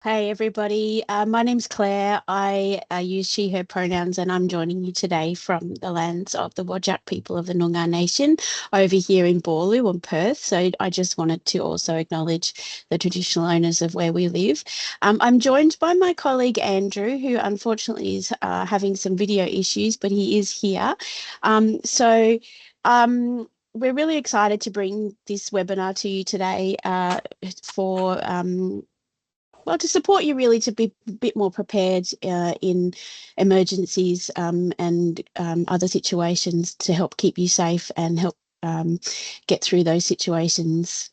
Hey everybody, my name's Claire. I use she, her pronouns, and I'm joining you today from the lands of the Whadjuk people of the Noongar Nation over here in Boorloo and Perth. So I just wanted to also acknowledge the traditional owners of where we live. I'm joined by my colleague Andrew, who unfortunately is having some video issues, but he is here. So we're really excited to bring this webinar to you today for well, to support you really to be a bit more prepared in emergencies and other situations to help keep you safe and help get through those situations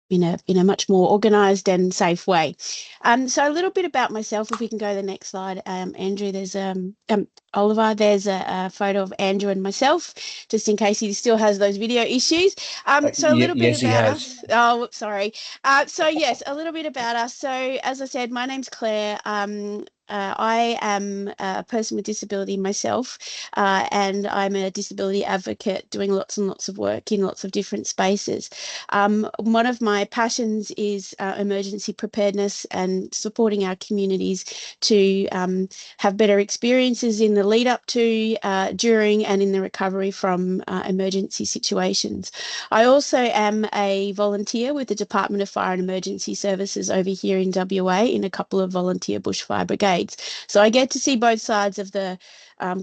in a much more organised and safe way. So a little bit about myself, if we can go to the next slide, Andrew. There's Oliver. There's a photo of Andrew and myself, just in case he still has those video issues. So a little bit Yes, he about has. us. Oh, sorry. So yes, a little bit about us. So as I said, my name's Claire. I am a person with disability myself, and I'm a disability advocate doing lots and lots of work in lots of different spaces. One of my passions is emergency preparedness and supporting our communities to have better experiences in the lead up to, during, and in the recovery from emergency situations. I also am a volunteer with the Department of Fire and Emergency Services over here in WA in a couple of volunteer bushfire brigades. So I get to see both sides of the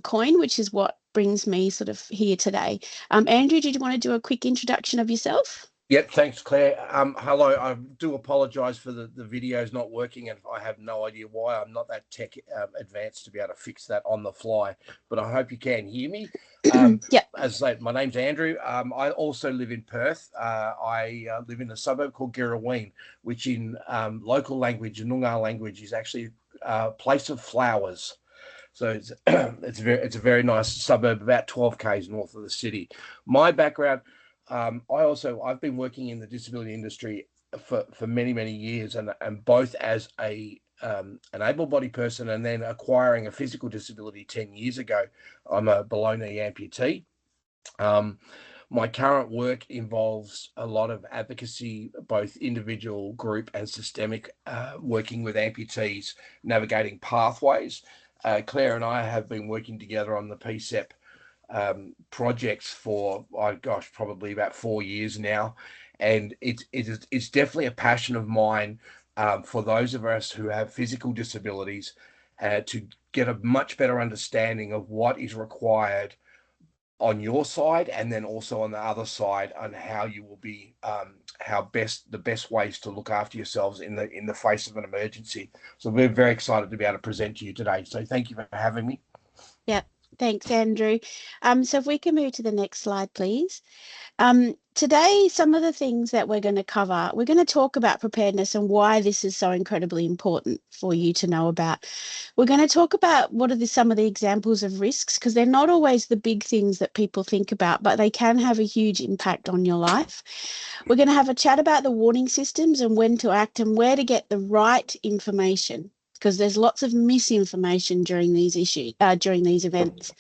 coin, which is what brings me sort of here today. Andrew, did you want to do a quick introduction of yourself? Yep, thanks, Claire. Hello. I do apologise for the videos not working, and I have no idea why. I'm not that tech advanced to be able to fix that on the fly, but I hope you can hear me. Yep. As I say, my name's Andrew. I also live in Perth. I live in a suburb called Girraween, which in local language, Noongar language, is actually a place of flowers. So it's it's a very nice suburb, about 12 k's north of the city. My background, I've been working in the disability industry for many years, and both as an able-bodied person and then acquiring a physical disability 10 years ago. I'm a below knee amputee. Um, my current work involves a lot of advocacy, both individual, group, and systemic, working with amputees, navigating pathways. Claire and I have been working together on the PCEP projects for, oh gosh, probably about 4 years now, and it's definitely a passion of mine, for those of us who have physical disabilities, to get a much better understanding of what is required on your side and then also on the other side, on how you will be, how the best ways to look after yourselves in the face of an emergency. So we're very excited to be able to present to you today, so thank you for having me. Yeah, thanks, Andrew. So if we can move to the next slide, please. Today, some of the things that we're going to cover, we're going to talk about preparedness and why this is so incredibly important for you to know about. We're going to talk about what are some of the examples of risks, because they're not always the big things that people think about, but they can have a huge impact on your life. We're going to have a chat about the warning systems and when to act and where to get the right information, because there's lots of misinformation during these during these events.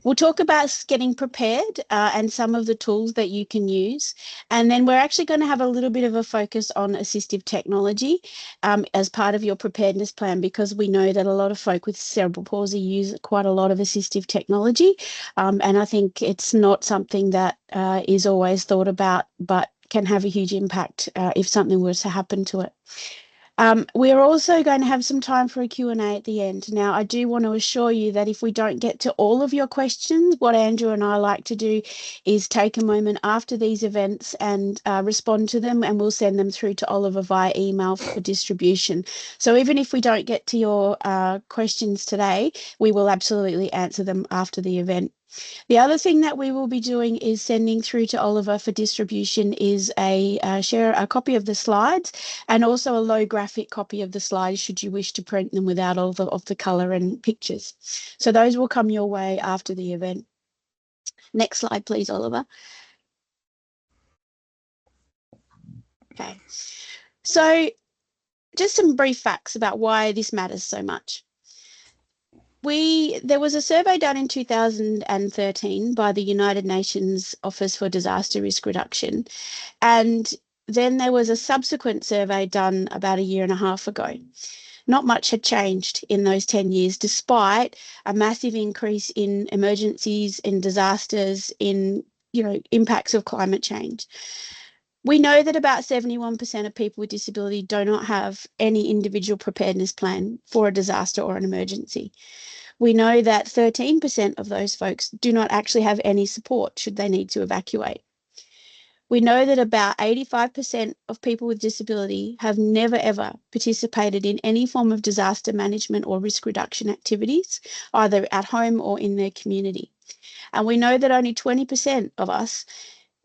We'll talk about getting prepared and some of the tools that you can use. And then we're actually going to have a little bit of a focus on assistive technology as part of your preparedness plan, because we know that a lot of folk with cerebral palsy use quite a lot of assistive technology. And I think it's not something that is always thought about, but can have a huge impact if something were to happen to it. We're also going to have some time for a Q&A at the end. Now, I do want to assure you that if we don't get to all of your questions, what Andrew and I like to do is take a moment after these events and respond to them, and we'll send them through to Oliver via email for distribution. So even if we don't get to your questions today, we will absolutely answer them after the event. The other thing that we will be doing is sending through to Oliver for distribution is share a copy of the slides, and also a low graphic copy of the slides should you wish to print them without all of the colour and pictures. So those will come your way after the event. Next slide, please, Oliver. Okay. So just some brief facts about why this matters so much. There was a survey done in 2013 by the United Nations Office for Disaster Risk Reduction, and then there was a subsequent survey done about a year and a half ago. Not much had changed in those 10 years, despite a massive increase in emergencies, in disasters, in impacts of climate change. We know that about 71% of people with disability do not have any individual preparedness plan for a disaster or an emergency. We know that 13% of those folks do not actually have any support should they need to evacuate. We know that about 85% of people with disability have never ever participated in any form of disaster management or risk reduction activities, either at home or in their community. And we know that only 20% of us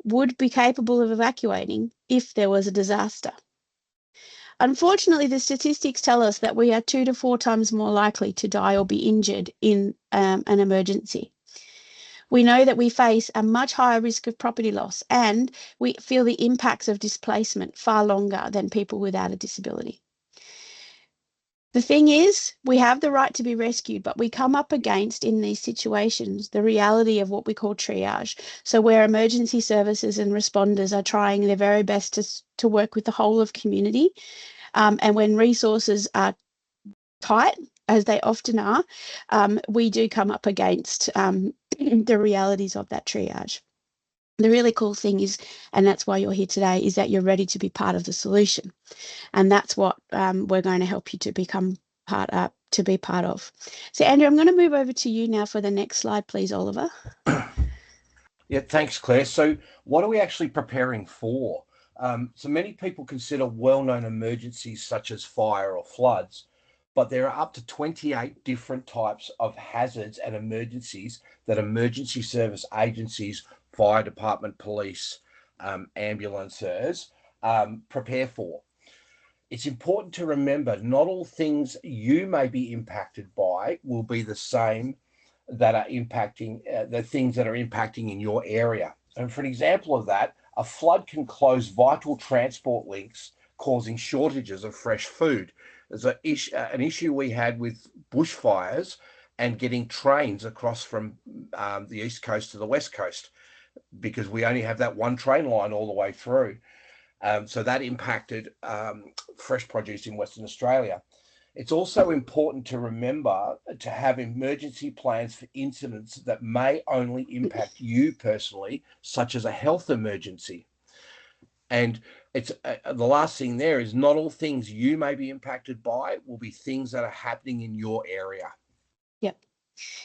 would be capable of evacuating if there was a disaster. Unfortunately, the statistics tell us that we are 2 to 4 times more likely to die or be injured in an emergency. We know that we face a much higher risk of property loss, and we feel the impacts of displacement far longer than people without a disability. The thing is, we have the right to be rescued, but we come up against, in these situations, the reality of what we call triage. So where emergency services and responders are trying their very best to work with the whole of community, and when resources are tight, as they often are, we do come up against the realities of that triage. The really cool thing is, and that's why you're here today, is that you're ready to be part of the solution. And that's what we're going to help you to become to be part of. So, Andrew, I'm going to move over to you now for the next slide, please, Oliver. Yeah, thanks, Claire. So what are we actually preparing for? So many people consider well-known emergencies such as fire or floods, but there are up to 28 different types of hazards and emergencies that emergency service agencies, fire department, police, ambulances prepare for. It's important to remember not all things you may be impacted by will be the same that are impacting the things that are impacting in your area. And for an example of that, a flood can close vital transport links, causing shortages of fresh food. There's an issue we had with bushfires and getting trains across from the east coast to the west coast, because we only have that one train line all the way through. So that impacted fresh produce in Western Australia. It's also important to remember to have emergency plans for incidents that may only impact you personally, such as a health emergency. And it's the last thing there is not all things you may be impacted by will be things that are happening in your area. Yep.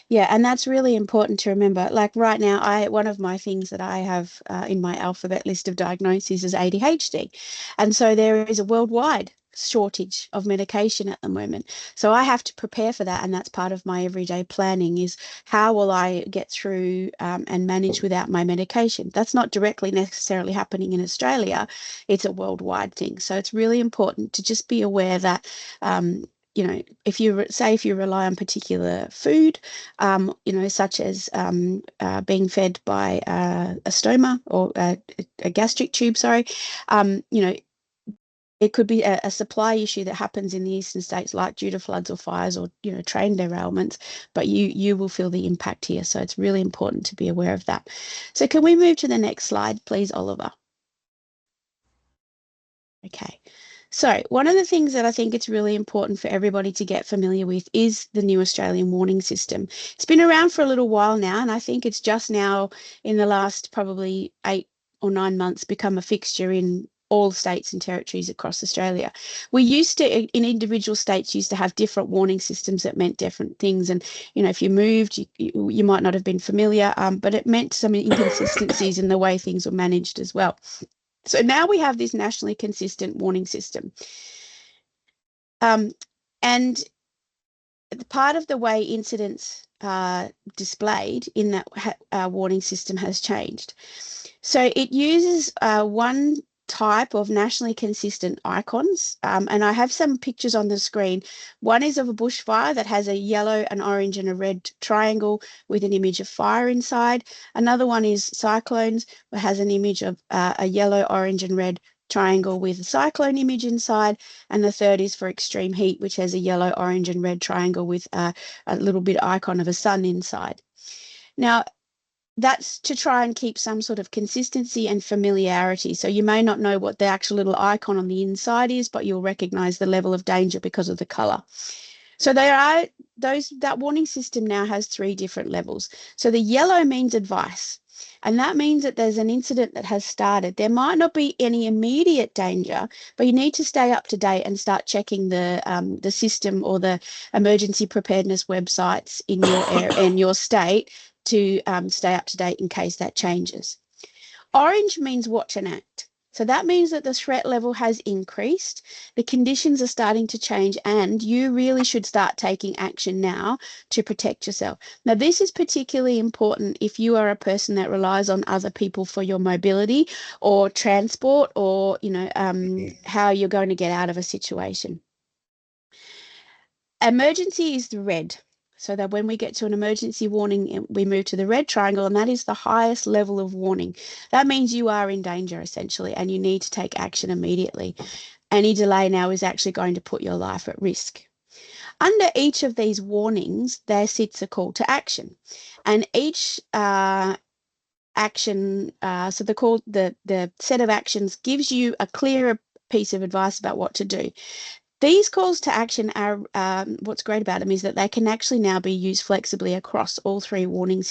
Yeah, and that's really important to remember. Like right now, one of my things that I have in my alphabet list of diagnoses is ADHD. And so there is a worldwide shortage of medication at the moment. So I have to prepare for that. And that's part of my everyday planning is how will I get through and manage without my medication? That's not directly necessarily happening in Australia. It's a worldwide thing. So it's really important to just be aware that if you rely on particular food, such as being fed by a stoma or a gastric tube, it could be a supply issue that happens in the eastern states, like due to floods or fires or train derailments, but you will feel the impact here. So it's really important to be aware of that. So can we move to the next slide, please, Oliver? Okay. So one of the things that I think it's really important for everybody to get familiar with is the new Australian warning system. It's been around for a little while now, and I think it's just now in the last probably 8 or 9 months become a fixture in all states and territories across Australia. We used to, in individual states, used to have different warning systems that meant different things. And, if you moved, you might not have been familiar, but it meant some inconsistencies in the way things were managed as well. So now we have this nationally consistent warning system. And part of the way incidents are displayed in that warning system has changed. So it uses one type of nationally consistent icons. And I have some pictures on the screen. One is of a bushfire that has a yellow, an orange and a red triangle with an image of fire inside. Another one is cyclones, that has an image of a yellow, orange and red triangle with a cyclone image inside. And the third is for extreme heat, which has a yellow, orange and red triangle with a little bit icon of a sun inside. Now, that's to try and keep some sort of consistency and familiarity. So you may not know what the actual little icon on the inside is, but you'll recognize the level of danger because of the color. So there are that warning system now has three different levels. So the yellow means advice. And that means that there's an incident that has started. There might not be any immediate danger, but you need to stay up to date and start checking the system or the emergency preparedness websites in your state to stay up to date in case that changes. Orange means watch and act. So that means that the threat level has increased, the conditions are starting to change, and you really should start taking action now to protect yourself. Now, this is particularly important if you are a person that relies on other people for your mobility or transport, or how you're going to get out of a situation. Emergency is the red. So that when we get to an emergency warning, we move to the red triangle, and that is the highest level of warning. That means you are in danger, essentially, and you need to take action immediately. Any delay now is actually going to put your life at risk. Under each of these warnings, there sits a call to action. And each action, so the set of actions gives you a clearer piece of advice about what to do. These calls to action are what's great about them is that they can actually now be used flexibly across all three warning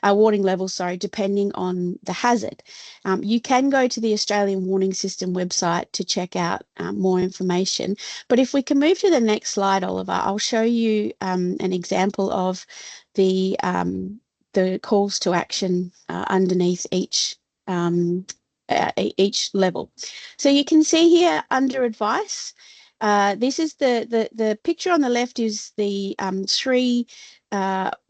levels, sorry, depending on the hazard. You can go to the Australian Warning System website to check out more information. But if we can move to the next slide, Oliver, I'll show you an example of the calls to action underneath each level. So you can see here under advice, this is the picture on the left is the three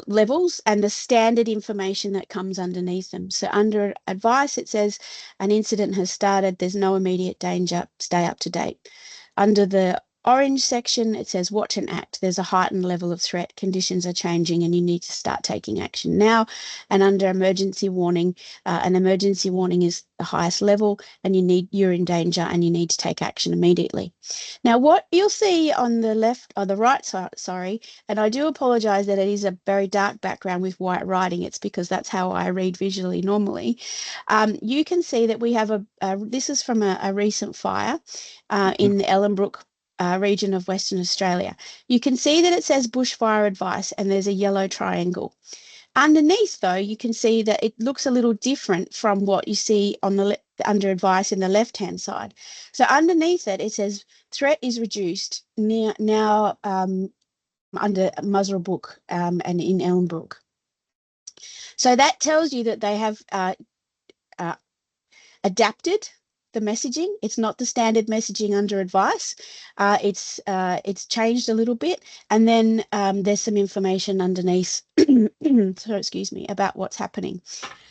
levels and the standard information that comes underneath them. So under advice, it says an incident has started, there's no immediate danger, stay up to date. Under the orange section, it says watch and act. There's a heightened level of threat, conditions are changing, and you need to start taking action now. And under emergency warning, an emergency warning is the highest level, and you're in danger and you need to take action immediately. Now, what you'll see on the left or the right side, sorry, and I do apologize that it is a very dark background with white writing. It's because that's how I read visually normally. You can see that we have this is from a recent fire in the Ellenbrook region of Western Australia. You can see that it says bushfire advice and there's a yellow triangle. Underneath, though, you can see that it looks a little different from what you see on the under advice in the left-hand side. So underneath it, it says threat is reduced now under Muswellbrook and in Ellenbrook. So that tells you that they have adapted the messaging. It's not the standard messaging under advice. It's changed a little bit, and then there's some information underneath. So excuse me, about what's happening.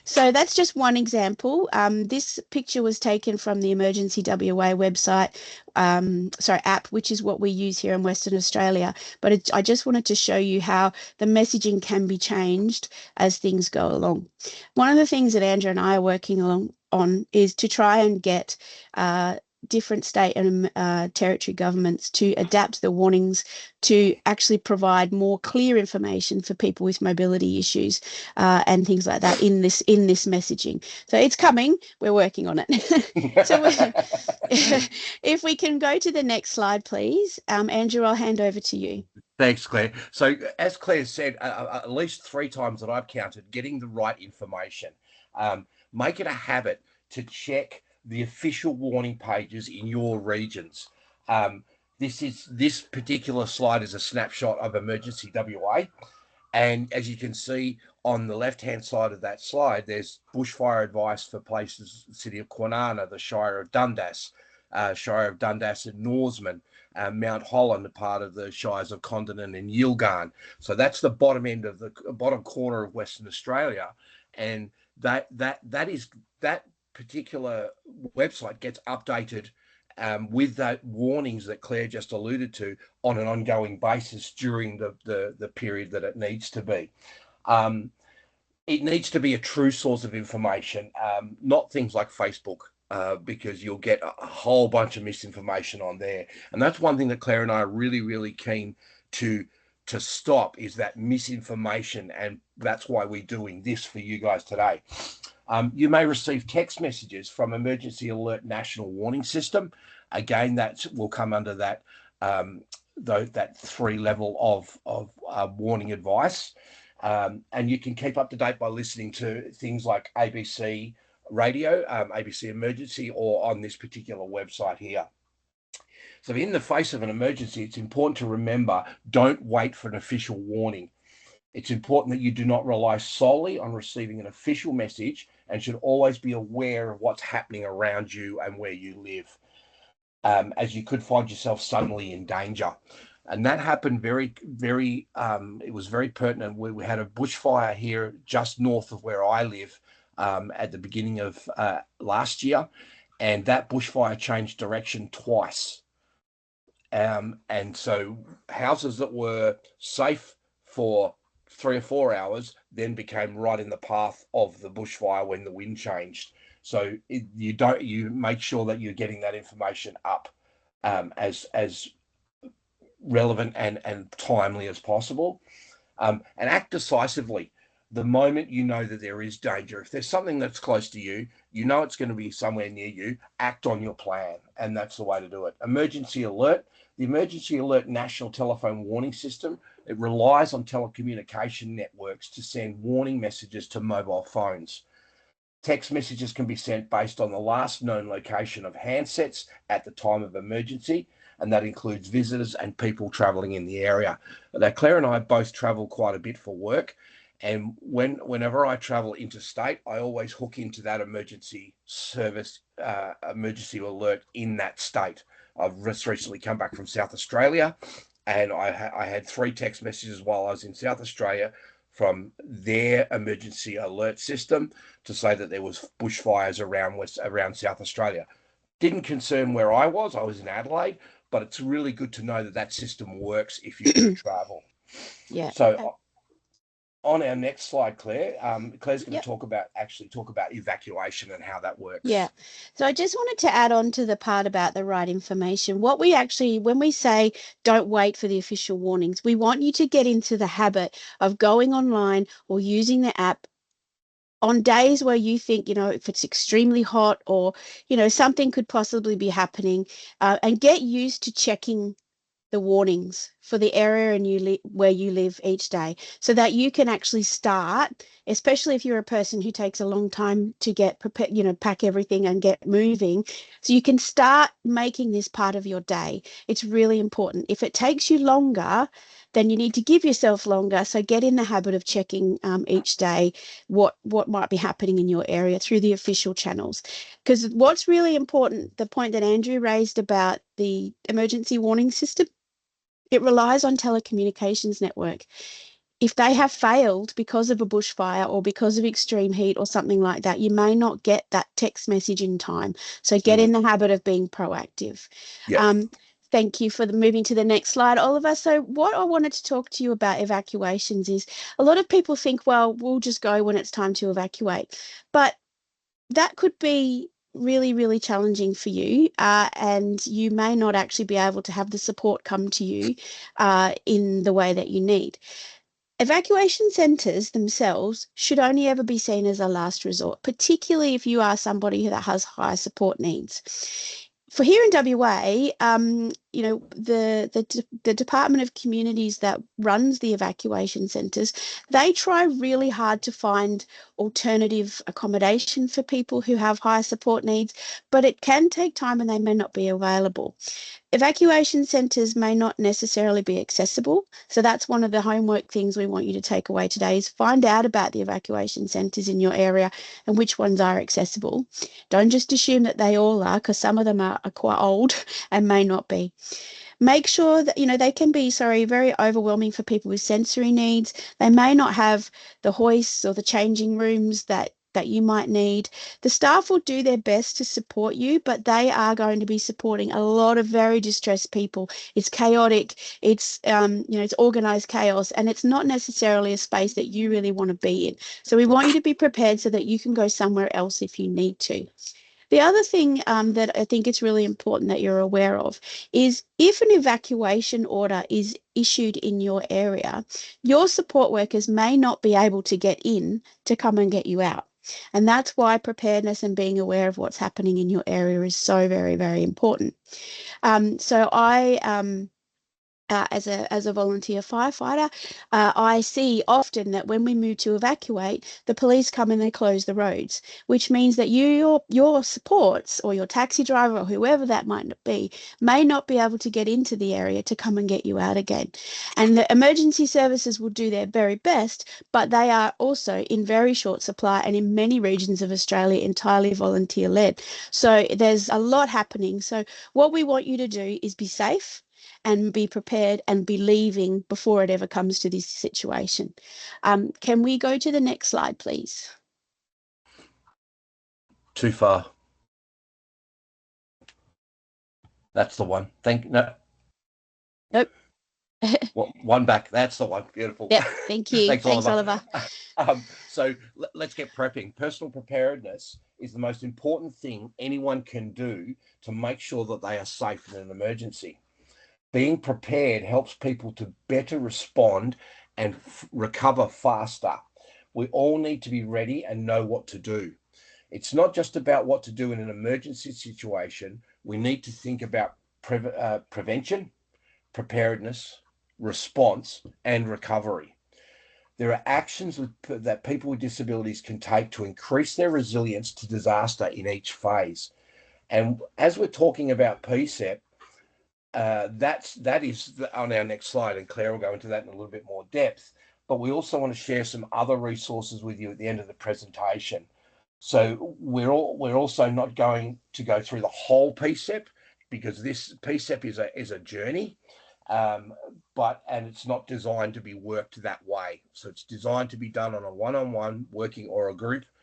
So that's just one example. This picture was taken from the Emergency WA website, app, which is what we use here in Western Australia. But I just wanted to show you how the messaging can be changed as things go along. One of the things that Andrew and I are working on is to try and get different state and territory governments to adapt the warnings to actually provide more clear information for people with mobility issues and things like that in this messaging. So it's coming. We're working on it. So if we can go to the next slide, please. Andrew, I'll hand over to you. Thanks, Claire. So as Claire said, at least 3 times that I've counted, getting the right information. Make it a habit to check the official warning pages in your regions. This particular slide is a snapshot of Emergency WA. And as you can see on the left-hand side of that slide, there's bushfire advice for places, the city of Kwinana, the Shire of Dundas and Norseman, Mount Holland, a part of the shires of Condon and Yilgarn. So that's the bottom end of the bottom corner of Western Australia. And that particular website gets updated with that warnings that Claire just alluded to on an ongoing basis during the period that it needs to be. It needs to be a true source of information, not things like Facebook, because you'll get a whole bunch of misinformation on there. And that's one thing that Claire and I are really, really keen to to stop is that misinformation, and that's why we're doing this for you guys today. You may receive text messages from Emergency Alert National Warning System. Again, that will come under that that 3 level of warning advice. And you can keep up to date by listening to things like ABC Radio, ABC Emergency, or on this particular website here. So in the face of an emergency, it's important to remember, don't wait for an official warning. It's important that you do not rely solely on receiving an official message, and should always be aware of what's happening around you and where you live, as you could find yourself suddenly in danger. And that happened it was very pertinent. We had a bushfire here just north of where I live at the beginning of last year, and that bushfire changed direction twice. And so houses that were safe for 3 or 4 hours then became right in the path of the bushfire when the wind changed. So you make sure that you're getting that information up as relevant and timely as possible, and act decisively the moment you know that there is danger. If there's something that's close to you, you know it's going to be somewhere near you, act on your plan, and that's the way to do it. Emergency alert. The Emergency Alert National Telephone Warning System, it relies on telecommunication networks to send warning messages to mobile phones. Text messages can be sent based on the last known location of handsets at the time of emergency, and that includes visitors and people travelling in the area. Now, Claire and I both travel quite a bit for work, and whenever I travel interstate, I always hook into that emergency service, emergency alert in that state. I've just recently come back from South Australia, and I had 3 text messages while I was in South Australia from their emergency alert system to say that there was bushfires around South Australia. Didn't concern where I was. I was in Adelaide, but it's really good to know that that system works if you do travel. Yeah. So on our next slide, Claire, Claire's going to Yep. talk about evacuation and how that works. Yeah. So I just wanted to add on to the part about the right information. What we actually, when we say don't wait for the official warnings, we want you to get into the habit of going online or using the app on days where you think, if it's extremely hot or, something could possibly be happening, and get used to checking the warnings for the area and where you live each day, so that you can actually start, especially if you're a person who takes a long time to get prepared, pack everything and get moving. So you can start making this part of your day. It's really important. If it takes you longer, then you need to give yourself longer. So get in the habit of checking each day what might be happening in your area through the official channels. Because what's really important, the point that Andrew raised about the emergency warning system, it relies on telecommunications network. If they have failed because of a bushfire or because of extreme heat or something like that, you may not get that text message in time. So get in the habit of being proactive. Yeah. Thank you for moving to the next slide, Oliver. So what I wanted to talk to you about evacuations is, a lot of people think, well, we'll just go when it's time to evacuate. But that could be really, really challenging for you, and you may not actually be able to have the support come to you in the way that you need. Evacuation centres themselves should only ever be seen as a last resort, particularly if you are somebody that has high support needs. For here in WA, the Department of Communities that runs the evacuation centres, they try really hard to find alternative accommodation for people who have high support needs, but it can take time and they may not be available. Evacuation centres may not necessarily be accessible. So that's one of the homework things we want you to take away today, is find out about the evacuation centres in your area and which ones are accessible. Don't just assume that they all are, because some of them are quite old and may not be. Make sure that, they can be, very overwhelming for people with sensory needs. They may not have the hoists or the changing rooms that you might need. The staff will do their best to support you, but they are going to be supporting a lot of very distressed people. It's chaotic, it's it's organized chaos, and it's not necessarily a space that you really want to be in. So we want you to be prepared so that you can go somewhere else if you need to. The other thing that I think it's really important that you're aware of is if an evacuation order is issued in your area, your support workers may not be able to get in to come and get you out. And that's why preparedness and being aware of what's happening in your area is so very, very important. So I as a volunteer firefighter, I see often that when we move to evacuate, the police come and they close the roads, which means that your supports or your taxi driver or whoever that might be may not be able to get into the area to come and get you out again. And the emergency services will do their very best, but they are also in very short supply and in many regions of Australia entirely volunteer led. So there's a lot happening. So what we want you to do is be safe and be prepared and be leaving before it ever comes to this situation. Can we go to the next slide, please? Too far. That's the one. No. Nope. One back. That's the one. Beautiful. Yep. Thank you. Thanks, Oliver. So let's get prepping. Personal preparedness is the most important thing anyone can do to make sure that they are safe in an emergency. Being prepared helps people to better respond and recover faster. We all need to be ready and know what to do. It's not just about what to do in an emergency situation. We need to think about prevention, preparedness, response, and recovery. There are actions that people with disabilities can take to increase their resilience to disaster in each phase. And as we're talking about PCEP, that is on our next slide, and Claire will go into that in a little bit more depth. But we also want to share some other resources with you at the end of the presentation. So we're also not going to go through the whole PCEP because this PCEP is a journey, and it's not designed to be worked that way. So it's designed to be done on a one-on-one working or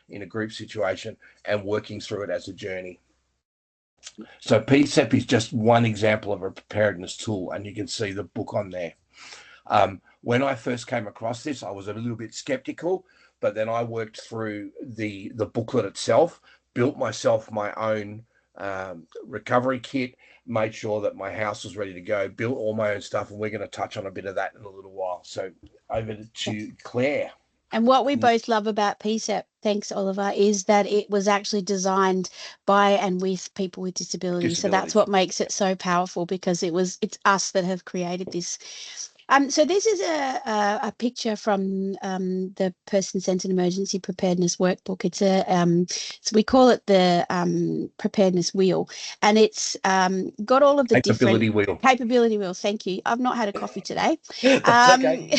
in a group situation and working through it as a journey. So PCEP is just one example of a preparedness tool, and you can see the book on there. When I first came across this, I was a little bit skeptical, but then I worked through the booklet itself, built myself my own recovery kit, made sure that my house was ready to go, built all my own stuff, and we're going to touch on a bit of that in a little while. So over to Claire. And what we both love about PCEP, thanks, Oliver, is that it was actually designed by and with people with disabilities. So that's what makes it so powerful, because it's us that have created this. So this is a picture from the person-centered emergency preparedness workbook. It's so we call it the preparedness wheel, and it's got all of the capability wheel. Thank you. I've not had a coffee today. Okay.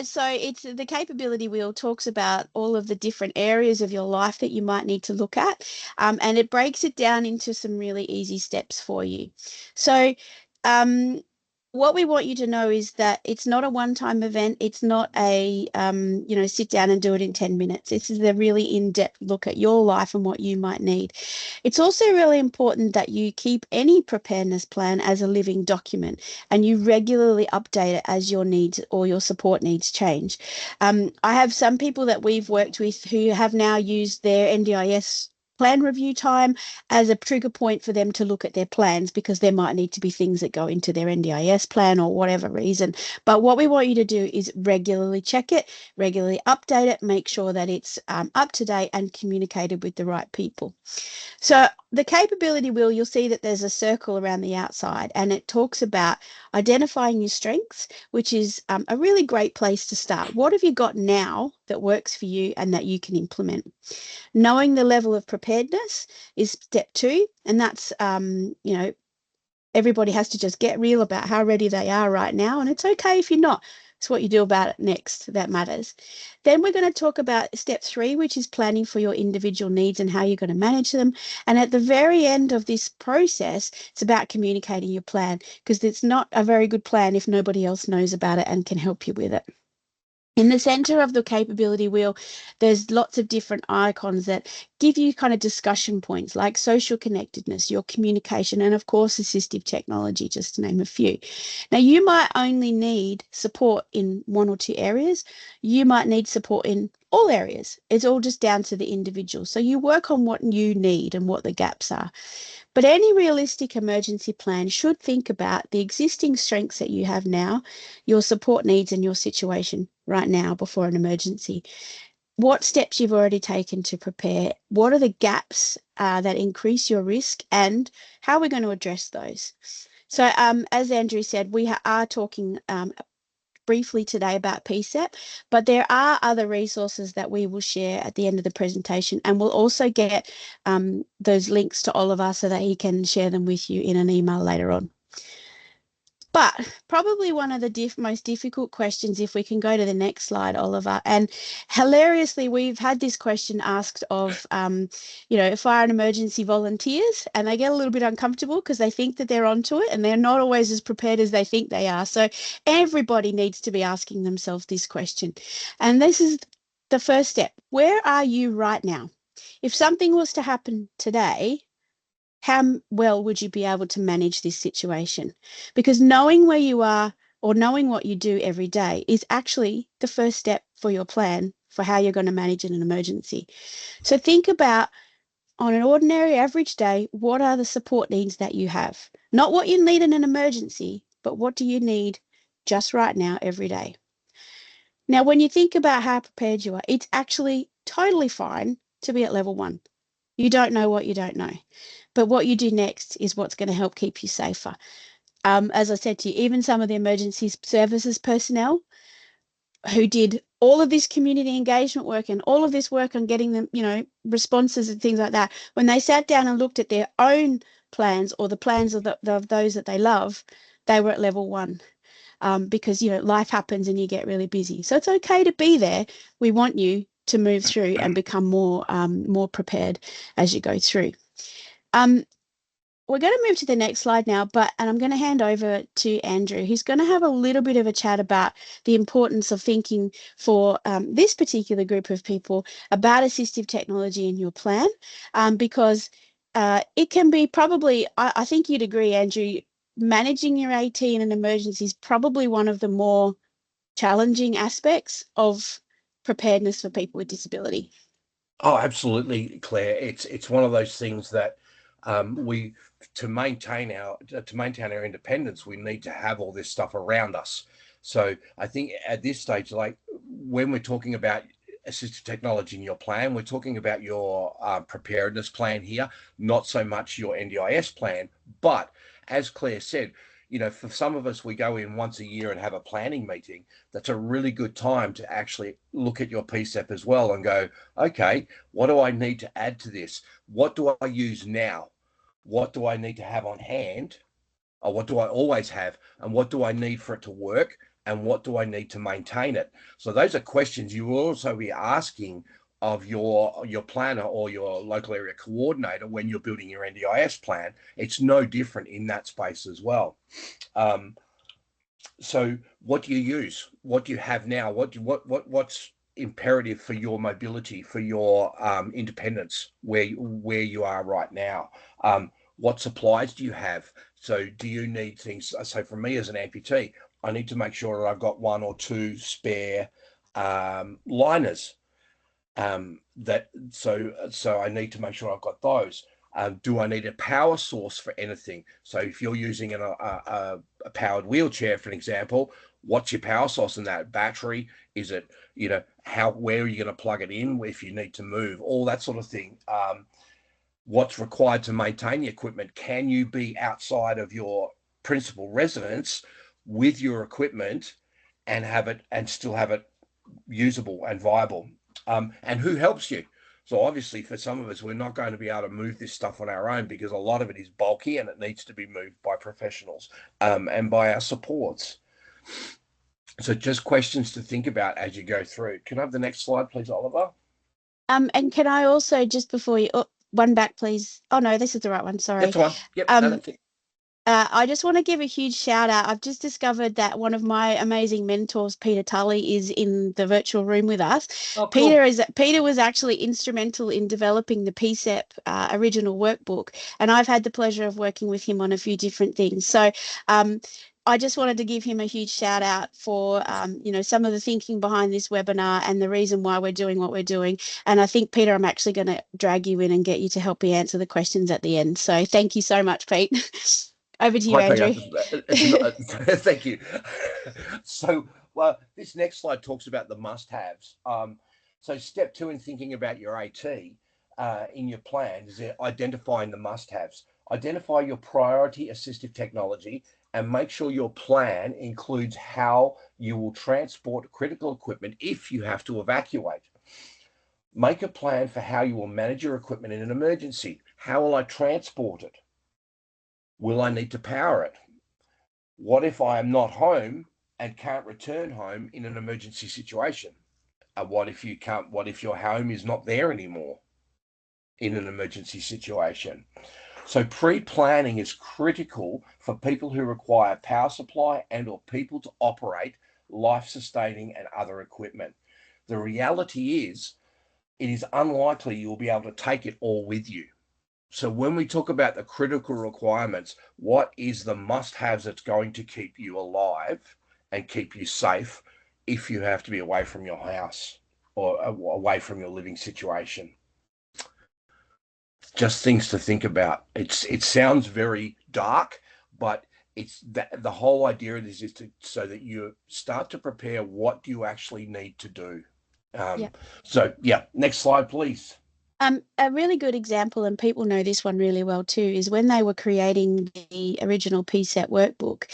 So it's the capability wheel talks about all of the different areas of your life that you might need to look at, and it breaks it down into some really easy steps for you. So what we want you to know is that it's not a one-time event. It's not a, sit down and do it in 10 minutes. This is a really in-depth look at your life and what you might need. It's also really important that you keep any preparedness plan as a living document, and you regularly update it as your needs or your support needs change. I have some people that we've worked with who have now used their NDIS plan review time as a trigger point for them to look at their plans, because there might need to be things that go into their NDIS plan or whatever reason. But what we want you to do is regularly check it, regularly update it, make sure that it's up to date and communicated with the right people. So the capability wheel, you'll see that there's a circle around the outside, and it talks about identifying your strengths, which is a really great place to start. What have you got now that works for you and that you can implement? Knowing the level of preparedness is step 2, and that's, everybody has to just get real about how ready they are right now, and it's okay if you're not. It's what you do about it next that matters. Then we're going to talk about step 3, which is planning for your individual needs and how you're going to manage them. And at the very end of this process, it's about communicating your plan, because it's not a very good plan if nobody else knows about it and can help you with it. In the center of the capability wheel, there's lots of different icons that give you kind of discussion points like social connectedness, your communication, and of course, assistive technology, just to name a few. Now, you might only need support in 1 or 2 areas. You might need support in all areas. It's all just down to the individual. So you work on what you need and what the gaps are. But any realistic emergency plan should think about the existing strengths that you have now, your support needs and your situation right now before an emergency. What steps you've already taken to prepare, what are the gaps that increase your risk, and how we're going to address those. So as Andrew said, we are talking briefly today about PSEP, but there are other resources that we will share at the end of the presentation, and we'll also get those links to Oliver so that he can share them with you in an email later on. But probably one of the most difficult questions, if we can go to the next slide, Oliver, and hilariously, we've had this question asked of, fire and emergency volunteers, and they get a little bit uncomfortable because they think that they're onto it and they're not always as prepared as they think they are. So everybody needs to be asking themselves this question. And this is the first step. Where are you right now? If something was to happen today, how well would you be able to manage this situation? Because knowing where you are or knowing what you do every day is actually the first step for your plan for how you're going to manage in an emergency. So think about, on an ordinary average day, what are the support needs that you have? Not what you need in an emergency, but what do you need just right now every day? Now, when you think about how prepared you are, it's actually totally fine to be at level 1. You don't know what you don't know. But what you do next is what's going to help keep you safer. As I said to you, even some of the emergency services personnel who did all of this community engagement work and all of this work on getting them, responses and things like that, when they sat down and looked at their own plans or the plans of those that they love, they were at level 1. Because, life happens and you get really busy. So it's okay to be there. We want you to move through and become more prepared as you go through. We're going to move to the next slide now, and I'm going to hand over to Andrew, who's going to have a little bit of a chat about the importance of thinking for this particular group of people about assistive technology in your plan, because it can be probably, I think you'd agree, Andrew, managing your AT in an emergency is probably one of the more challenging aspects of preparedness for people with disability. Oh, absolutely, Claire. It's one of those things that we to maintain our independence, we need to have all this stuff around us. So I think at this stage, like when we're talking about assistive technology in your plan, we're talking about your preparedness plan here, not so much your NDIS plan. But as Claire said, for some of us, we go in once a year and have a planning meeting. That's a really good time to actually look at your PSEP as well and go, okay, what do I need to add to this? What do I use now? What do I need to have on hand? Or what do I always have? And what do I need for it to work? And what do I need to maintain it? So those are questions you will also be asking of your planner or your local area coordinator when you're building your NDIS plan. It's no different in that space as well. So what do you use? What do you have now? What's imperative for your mobility, for your independence, where you are right now? What supplies do you have? So do you need things? So for me as an amputee, I need to make sure that I've got 1 or 2 spare liners. So I need to make sure I've got those. Do I need a power source for anything? So if you're using a powered wheelchair, for example, what's your power source in that? Battery? Is it, where are you going to plug it in if you need to move? All that sort of thing. What's required to maintain the equipment? Can you be outside of your principal residence with your equipment and still have it usable and viable? And who helps you? So obviously for some of us, we're not going to be able to move this stuff on our own because a lot of it is bulky and it needs to be moved by professionals and by our supports. So just questions to think about as you go through. Can I have the next slide, please, Oliver? And can I also, just before you, one back, please. Oh no, this is the right one. Sorry. That's one. Yep. No, that's it. I just want to give a huge shout out. I've just discovered that one of my amazing mentors, Peter Tully, is in the virtual room with us. Oh, cool. Peter was actually instrumental in developing the PSEP original workbook, and I've had the pleasure of working with him on a few different things. So I just wanted to give him a huge shout out for, some of the thinking behind this webinar and the reason why we're doing what we're doing. And I think, Peter, I'm actually going to drag you in and get you to help me answer the questions at the end. So thank you so much, Pete. Over to you, Hi, Peter. Andrew. It's not, thank you. So, well, this next slide talks about the must-haves. So, step two in thinking about your AT in your plan is identifying the must-haves. Identify your priority assistive technology and make sure your plan includes how you will transport critical equipment if you have to evacuate. Make a plan for how you will manage your equipment in an emergency. How will I transport it? Will I need to power it? What if I am not home and can't return home in an emergency situation? What if you can't? What if your home is not there anymore in an emergency situation? So pre-planning is critical for people who require power supply and or people to operate life-sustaining and other equipment. The reality is, it is unlikely you'll be able to take it all with you. So when we talk about the critical requirements, what is the must-haves that's going to keep you alive and keep you safe if you have to be away from your house or away from your living situation? Just things to think about. It sounds very dark, but it's that the whole idea of this is so that you start to prepare what you actually need to do. Yeah. So yeah, next slide, please. A really good example, and people know this one really well too, is when they were creating the original PSET workbook.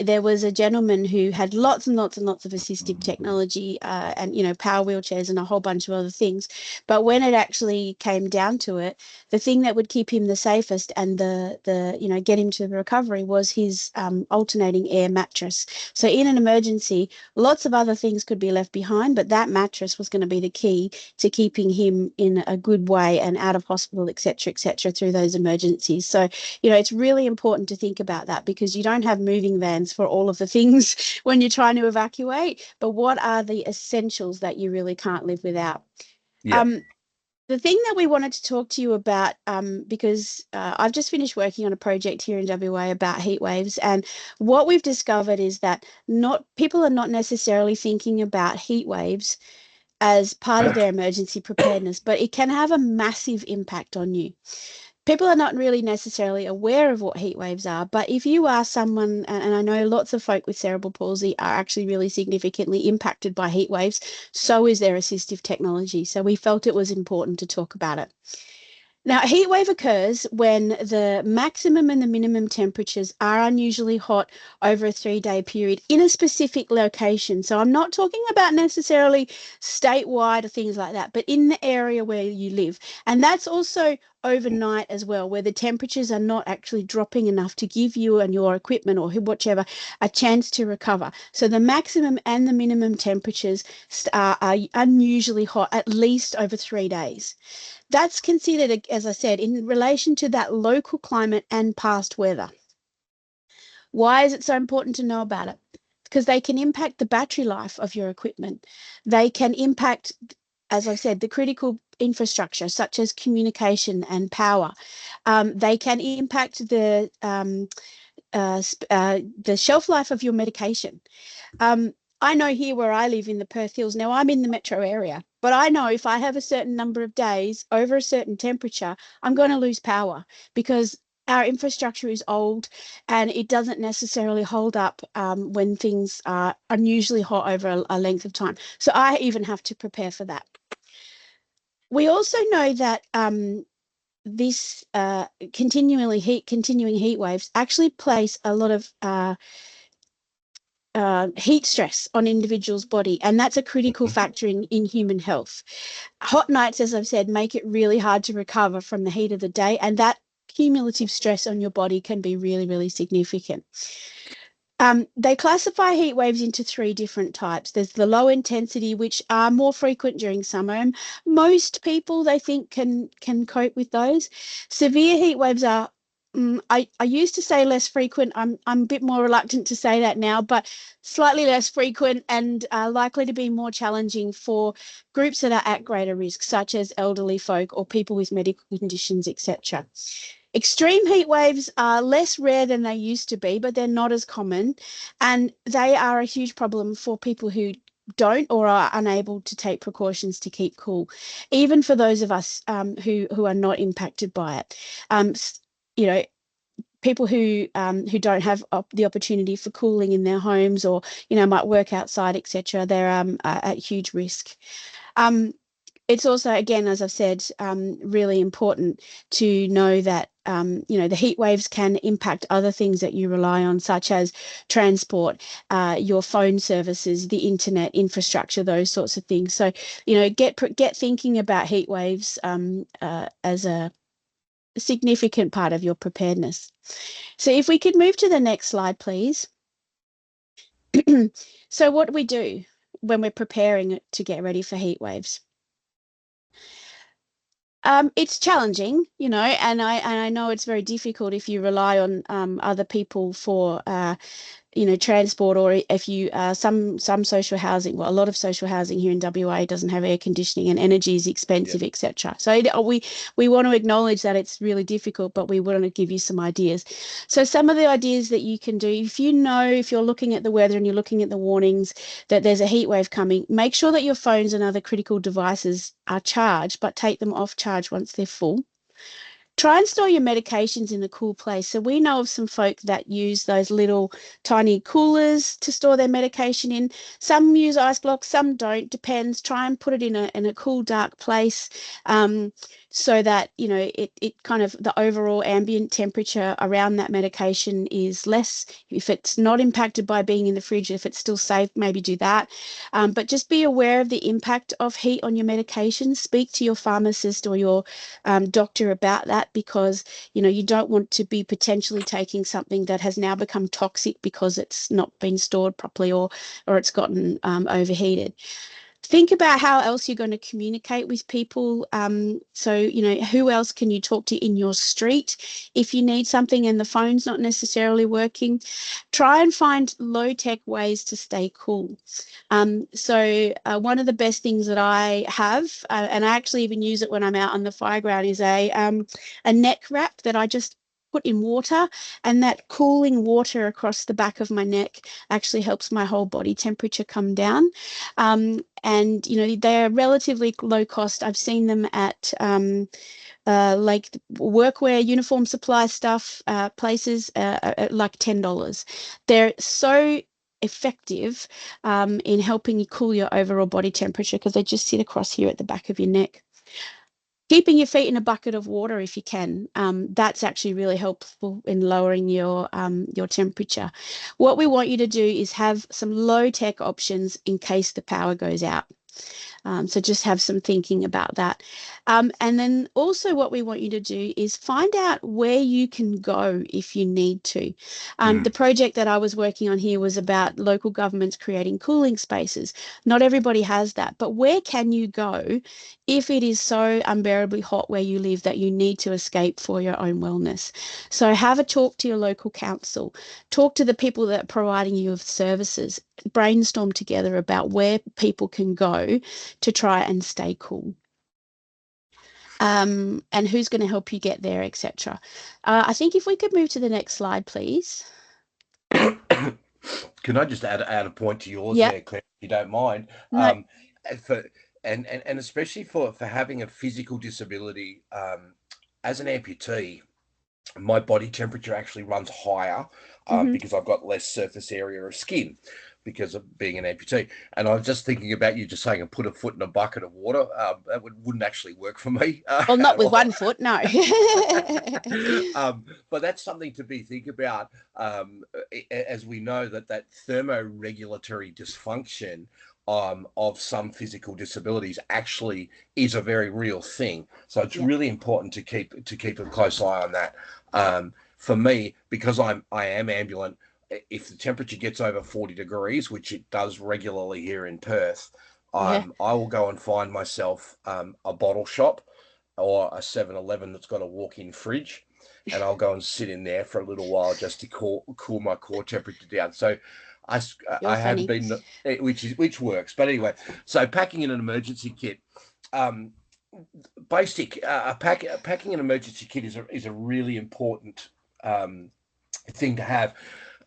There was a gentleman who had lots and lots and lots of assistive technology, and power wheelchairs and a whole bunch of other things. But when it actually came down to it, the thing that would keep him the safest and the get him to the recovery was his alternating air mattress. So in an emergency, lots of other things could be left behind, but that mattress was going to be the key to keeping him in a good way and out of hospital, etc., etc., through those emergencies. So, it's really important to think about that, because you don't have moving vans for all of the things when you're trying to evacuate, but what are the essentials that you really can't live without? Yeah. Um, the thing that we wanted to talk to you about, because I've just finished working on a project here in WA about heat waves, and what we've discovered is that not people are not necessarily thinking about heat waves as part of their emergency preparedness, but it can have a massive impact on you. People are not really necessarily aware of what heat waves are, but if you are someone, and I know lots of folk with cerebral palsy are actually really significantly impacted by heat waves, so is their assistive technology. So we felt it was important to talk about it. Now, a heat wave occurs when the maximum and the minimum temperatures are unusually hot over a 3-day period in a specific location. So I'm not talking about necessarily statewide or things like that, but in the area where you live. And that's also overnight as well, where the temperatures are not actually dropping enough to give you and your equipment or whichever a chance to recover. So the maximum and the minimum temperatures are unusually hot, at least over 3 days. That's considered, as I said, in relation to that local climate and past weather. Why is it so important to know about it? Because they can impact the battery life of your equipment. They can impact, as I've said, the critical infrastructure, such as communication and power. They can impact the shelf life of your medication. I know here where I live in the Perth Hills. Now I'm in the metro area, but I know if I have a certain number of days over a certain temperature, I'm going to lose power, because our infrastructure is old and it doesn't necessarily hold up when things are unusually hot over a length of time. So I even have to prepare for that. We also know that this continuing heat waves actually place a lot of heat stress on individuals' body, and that's a critical factor in human health. Hot nights, as I've said, make it really hard to recover from the heat of the day, and that cumulative stress on your body can be really, really significant. They classify heat waves into 3 different types. There's the low intensity, which are more frequent during summer, and most people, they think, can cope with those. Severe heat waves are I used to say less frequent. I'm a bit more reluctant to say that now, but slightly less frequent and likely to be more challenging for groups that are at greater risk, such as elderly folk or people with medical conditions, etc. Extreme heat waves are less rare than they used to be, but they're not as common, and they are a huge problem for people who don't or are unable to take precautions to keep cool, even for those of us who are not impacted by it. Um, you know, people who don't have the opportunity for cooling in their homes or might work outside, etc. They're at huge risk. Um, it's also, again, as I've said, really important to know that the heat waves can impact other things that you rely on, such as transport, your phone services, the internet infrastructure, those sorts of things. So get thinking about heat waves as a significant part of your preparedness. So if we could move to the next slide, please. So what do we do when we're preparing to get ready for heat waves? It's challenging, and I know it's very difficult if you rely on other people for transport, or if you some social housing, well, a lot of social housing here in WA doesn't have air conditioning and energy is expensive, Yeah. etc. So we want to acknowledge that it's really difficult, but we want to give you some ideas. So some of the ideas that you can do, if you're looking at the weather and you're looking at the warnings that there's a heat wave coming, make sure that your phones and other critical devices are charged, but take them off charge once they're full. Try and store your medications in a cool place. So we know of some folk that use those little tiny coolers to store their medication in. Some use ice blocks, some don't. Depends. Try and put it in a cool, dark place, so that it kind of, the overall ambient temperature around that medication is less. If it's not impacted by being in the fridge, if it's still safe, maybe do that. But just be aware of the impact of heat on your medication. Speak to your pharmacist or your doctor about that, because you don't want to be potentially taking something that has now become toxic because it's not been stored properly, or it's gotten overheated. Think about how else you're going to communicate with people. So, who else can you talk to in your street if you need something and the phone's not necessarily working? Try and find low-tech ways to stay cool. So one of the best things that I have, and I actually even use it when I'm out on the fire ground, is a neck wrap that I just put in water, and that cooling water across the back of my neck actually helps my whole body temperature come down. And they're relatively low cost. I've seen them at like workwear, uniform supply stuff places at like $10. They're so effective in helping you cool your overall body temperature, because they just sit across here at the back of your neck. Keeping your feet in a bucket of water if you can, that's actually really helpful in lowering your temperature. What we want you to do is have some low tech options in case the power goes out. So just have some thinking about that. And then also what we want you to do is find out where you can go if you need to. The project that I was working on here was about local governments creating cooling spaces. Not everybody has that, but where can you go if it is so unbearably hot where you live that you need to escape for your own wellness? So have a talk to your local council, talk to the people that are providing you with services, brainstorm together about where people can go to try and stay cool. And who's going to help you get there, etc. I think if we could move to the next slide, please. Can I just add a point to yours Yep. there, Claire, if you don't mind? No. For and especially for having a physical disability, as an amputee, my body temperature actually runs higher Mm-hmm. because I've got less surface area of skin because of being an amputee. And I was just thinking about you just saying, and put a foot in a bucket of water. That wouldn't actually work for me Well, not at with all. one foot, no. But that's something to be think about, as we know that thermoregulatory dysfunction of some physical disabilities actually is a very real thing. So it's Yep. really important to keep a close eye on that. For me, because I am ambulant, if the temperature gets over 40 degrees, which it does regularly here in Perth, Yeah. I will go and find myself a bottle shop, or a 7-Eleven that's got a walk-in fridge, and I'll go and sit in there for a little while just to cool my core temperature down. So I, You're I have funny. been, which works. But anyway, so packing in an emergency kit, um, packing an emergency kit is a really important thing to have.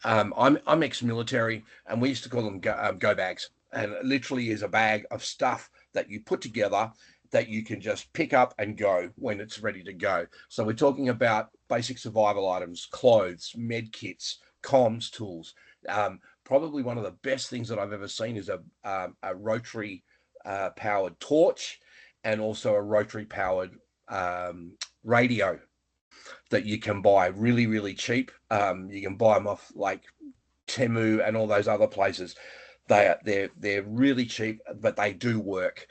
I'm ex-military, and we used to call them go bags, and it literally is a bag of stuff that you put together that you can just pick up and go when it's ready to go. So we're talking about basic survival items, clothes, med kits, comms tools. Probably one of the best things that I've ever seen is a rotary powered torch, and also a rotary powered radio that you can buy really, really cheap. You can buy them off like Temu and all those other places. They're really cheap, but they do work.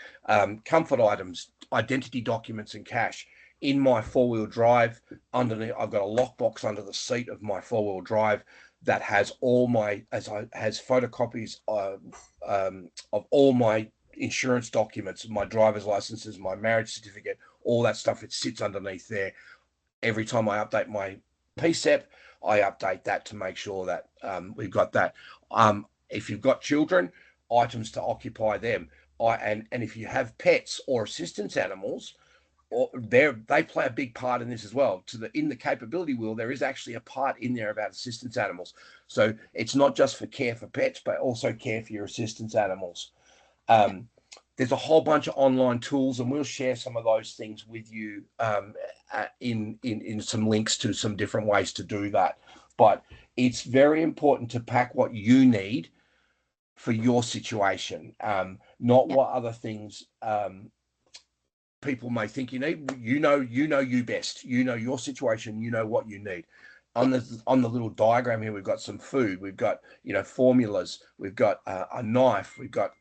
Comfort items, identity documents, and cash. In my four-wheel drive, underneath, I've got a lockbox under the seat of my four-wheel drive that has has photocopies of all my insurance documents, my driver's licenses, my marriage certificate, all that stuff. It sits underneath there. Every time I update my PCEP, I update that to make sure that we've got that. If you've got children, items to occupy them. And if you have pets or assistance animals, they play a big part in this as well. In the capability wheel, there is actually a part in there about assistance animals. So it's not just for care for pets, but also care for your assistance animals. There's a whole bunch of online tools, and we'll share some of those things with you in some links to some different ways to do that. But it's very important to pack what you need for your situation, not Yep. what other things people may think you need. You best. You know your situation. You know what you need. On Yep. the little diagram here, we've got some food. We've got formulas. We've got a knife. We've got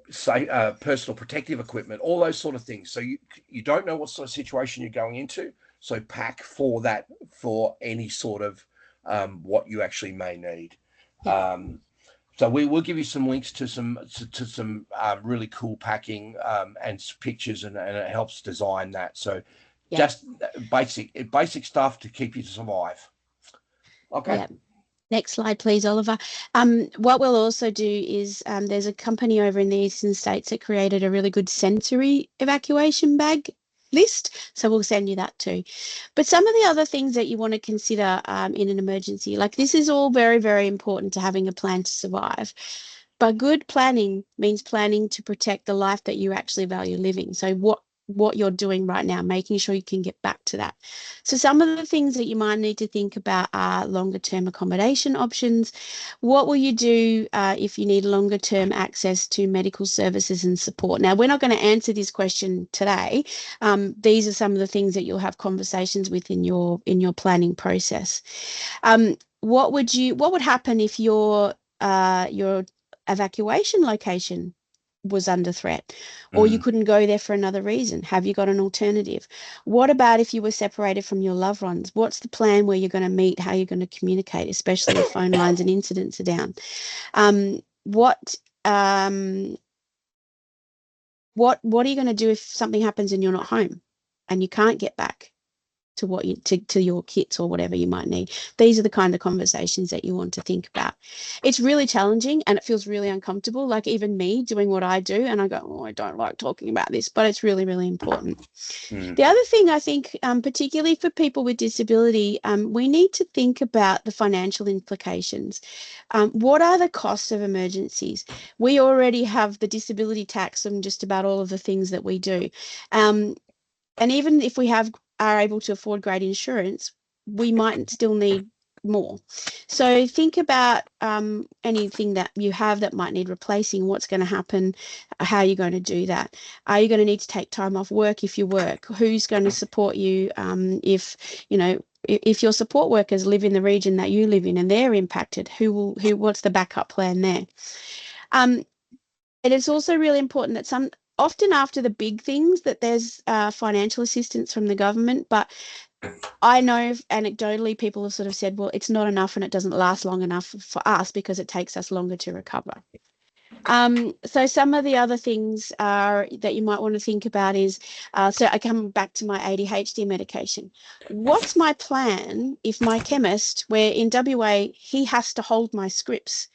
say personal protective equipment, all those sort of things. So you don't know what sort of situation you're going into, so pack for that, for any sort of what you actually may need. Yep. So we will give you some links to some really cool packing and pictures, and it helps design that. So Yep. just basic stuff to keep you to survive. Okay. Yep. Next slide, please, Oliver. What we'll also do is there's a company over in the eastern states that created a really good sensory evacuation bag list. So we'll send you that too. But some of the other things that you want to consider in an emergency, like this is all very, very important to having a plan to survive. But good planning means planning to protect the life that you actually value living. So what you're doing right now, making sure you can get back to that. So some of the things that you might need to think about are longer term accommodation options. What will you do if you need longer term access to medical services and support? Now, we're not going to answer this question today. These are some of the things that you'll have conversations with in your planning process. What would happen if your evacuation location was under threat, or you couldn't go there for another reason? Have you got an alternative? What about if you were separated from your loved ones? What's the plan where you're going to meet, how you're going to communicate, especially if phone lines and incidents are down? Um, what what are you going to do if something happens and you're not home and you can't get back to your kits or whatever you might need? These are the kind of conversations that you want to think about. It's really challenging and it feels really uncomfortable, like even me doing what I do, and I go, oh, I don't like talking about this, but it's really, really important. The other thing I think, particularly for people with disability, we need to think about the financial implications. What are the costs of emergencies? We already have the disability tax on just about all of the things that we do. And even if we are able to afford great insurance, we might still need more. So think about anything that you have that might need replacing, what's going to happen, how you're going to do that. Are you going to need to take time off work if you work? Who's going to support you if your support workers live in the region that you live in and they're impacted? What's the backup plan there? It is also really important that often after the big things that there's financial assistance from the government, but I know anecdotally people have sort of said, well, it's not enough and it doesn't last long enough for us because it takes us longer to recover. So some of the other things are that you might want to think about is, so I come back to my ADHD medication. What's my plan if my chemist, where in WA, he has to hold my scripts